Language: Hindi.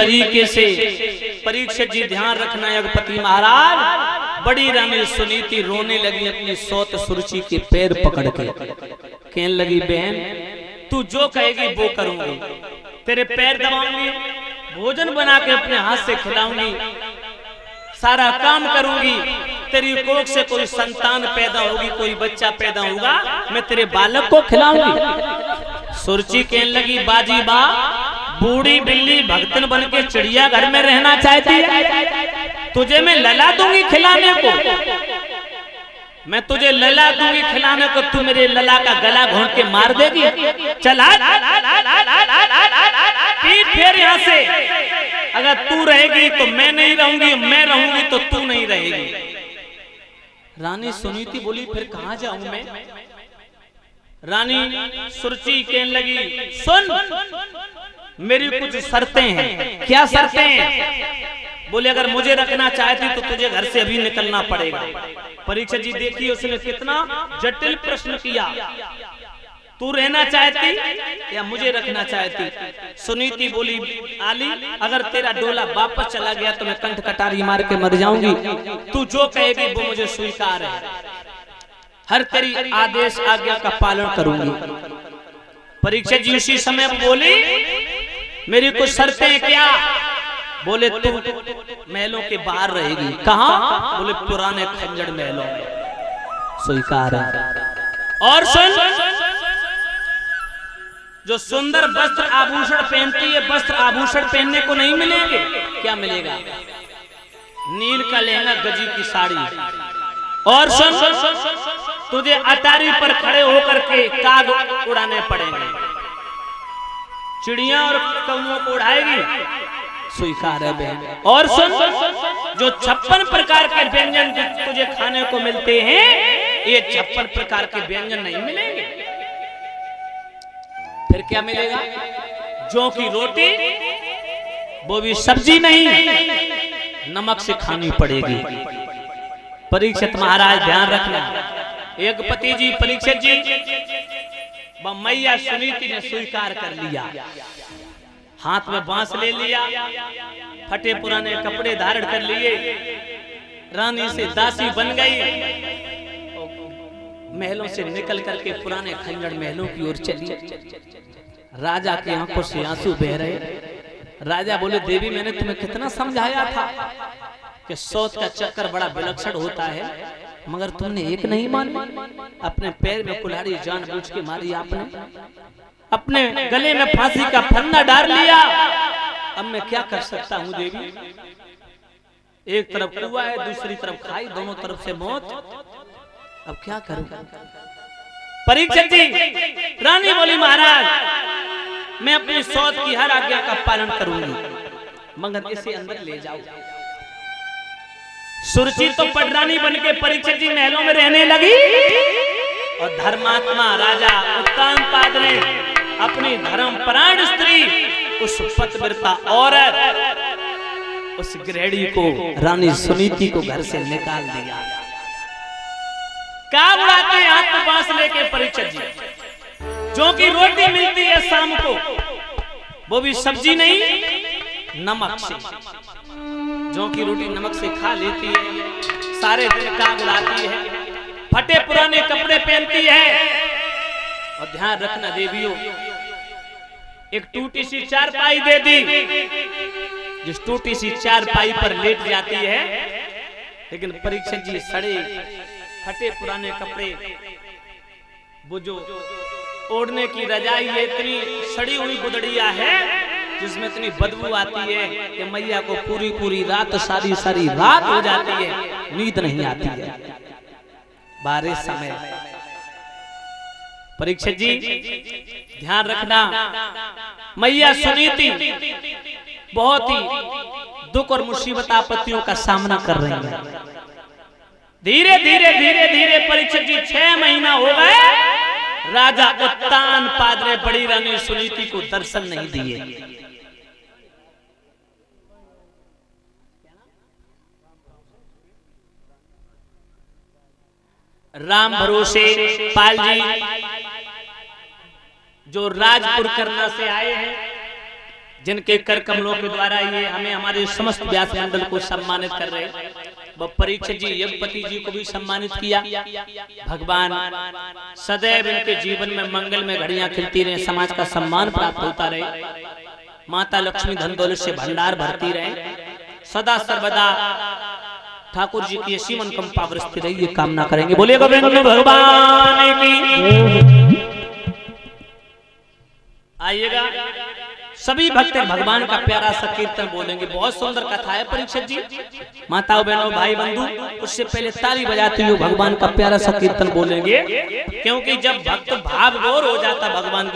तरीके से परीक्षित जी ध्यान रखना, यज्ञपति महाराज बड़ी रानी सुनीति रोने लगी अपनी सौत सुरुचि के पैर पकड़ के, कहने लगी बहन तू जो कहेगी वो करूंगी, तेरे पैर दबाऊंगी, भोजन बना के अपने हाथ से खिलाऊंगी, सारा काम करूंगी, तेरी कोख से कोई संतान पैदा होगी, कोई बच्चा पैदा होगा, मैं तेरे बालक को खिलाऊंगी। सुरुचि कहने लगी बाजी बा, बूढ़ी बिल्ली भक्तन बन के चिड़िया घर में रहना चाहती है, तुझे मैं लला दूंगी खिलाने को, मैं तुझे लला दूंगी खिलाने को, तू मेरे लला का गला घोंट के मार देगी, चला पीठ फेर यहाँ से, अगर तू रहेगी तो मैं नहीं रहूंगी, मैं रहूंगी तो तू नहीं रहेगी। रानी सुनीति बोली फिर कहां जाऊं मैं? रानी सुरुचि कहने लगी सुन मेरी कुछ शर्तें हैं। क्या शर्तें हैं? बोले अगर मुझे रखना चाहती तो तुझे घर से अभी निकलना पड़ेगा। परीक्षित जी देखिए उसने कितना जटिल प्रश्न किया, तू रहना चाहती या मुझे रखना चाहती? सुनीति बोली आली अगर तेरा डोला वापस चला गया तो मैं कंठ कटारी मार के मर जाऊंगी, तू जो कहेगी वो मुझे स्वीकार है, हर तेरी आदेश आज्ञा का पालन करूंगी। परीक्षित जी उसी समय बोली मेरी कुछ शर्तें क्या? बोले तू महलों के बाहर रहेगी। कहां? बोले पुराने खंजर महलों में। स्वीकार है। और सुन जो सुंदर वस्त्र आभूषण पहनती है, वस्त्र आभूषण पहनने को नहीं मिलेंगे। क्या मिलेगा? नील का लहंगा, गजी की साड़ी। और सुन तुझे अटारी पर खड़े होकर के काग उड़ाने पड़ेंगे, चिड़िया और कौओं को उड़ाएगी। स्वीकार है बहन। और सुन जो 56 प्रकार के व्यंजन तुझे खाने को मिलते हैं, ये 56 प्रकार के व्यंजन नहीं मिलेंगे। फिर क्या मिलेगा? जौ की रोटी, वो भी सब्जी नहीं, नमक से खानी पड़ेगी। परीक्षित महाराज ध्यान रखना, यज्ञपति जी परीक्षित जी मैया सुनीति ने स्वीकार कर लिया, हाथ में बांस ले लिया, फटे पुराने कपड़े धारण कर लिए, रानी से दासी बन गई, महलों से निकल करके पुराने खंजर महलों की ओर चली। राजा की आंखों से आंसू बह रहे। राजा बोले देवी मैंने तुम्हें कितना समझाया था कि सौत का चक्कर बड़ा विलक्षण होता है, मगर तुमने एक नहीं मानी। अपने पैर में कुल्हाड़ी जानबूझ के मारी आपने, अपने गले में फांसी का फंदा डाल लिया। अब मैं क्या कर सकता हूँ देवी? एक तरफ कुआं है, दूसरी तरफ खाई, दोनों तरफ से मौत। अब क्या करूं? परीक्षित जी रानी बोली महाराज मैं अपनी सौत की हर आज्ञा का पालन करूंगी, मगर इसे अंदर ले जाओ। सुरुचि तो पटरानी बन के परीक्षित जी महलों में रहने लगी, और धर्मात्मा राजा उत्तानपाद ने अपनी धर्मपरायण स्त्री उस पतिव्रता औरत उस गृहिणी को रानी सुनीति को घर से निकाल दिया। क्या उड़ाते हैं हाथ में बांस लेके परीक्षित जी? जो की रोटी मिलती है शाम को, वो भी सब्जी नहीं, नमक से। जो की रोटी नमक से खा लेती है, सारे दिन काग उड़ाती है, फटे पुराने कपड़े पहनती है। और ध्यान रखना देवियों, एक टूटी सी चारपाई दे दी, जिस टूटी सी चारपाई पर लेट जाती है। लेकिन परीक्षित जी सड़े फटे पुराने कपड़े, वो जो ओढ़ने की रजाई है इतनी सड़ी हुई गुदड़िया है जिसमें इतनी बदबू आती है कि मैया को पूरी पूरी रात सारी सारी रात हो जाती है, नींद नहीं आती है। बारिश समय परीक्षित जी ध्यान रखना, मैया सुनीति बहुत ही दुख और मुसीबत आपत्तियों का सामना कर रही है। धीरे धीरे धीरे धीरे परीक्षित जी 6 महीना हो गए, राजा उत्तानपाद ने बड़ी रानी सुनीति को दर्शन नहीं दिए। राम भरोसे पाल जी जो राजपुर करना से आए हैं, जिनके कर कमलों के द्वारा ये हमें हमारे समस्त व्यास मंडल को सम्मानित कर रहे हैं, वह परीक्षित जी यज्ञपति जी को भी सम्मानित किया। भगवान सदैव इनके जीवन में मंगल में घड़ियां खिलती रहे, समाज का सम्मान प्राप्त होता रहे, माता लक्ष्मी धन दौलत से भंडार भरती रहे, सदा सर्वदा ठाकुर जी की ऐसी मनोकामना वृष्टि रही, ये कामना करेंगे। बोलिए गोविंद भगवान की। आइएगा सभी भक्त भगवान का प्यारा सा कीर्तन बोलेंगे। बहुत सुंदर कथा है परीक्षित जी। माताओं बहनों भाई बंधु, उससे पहले ताली बजाते हुए भगवान का प्यारा सा कीर्तन बोलेंगे, क्योंकि जब भक्त भाव गौर हो जाता भगवान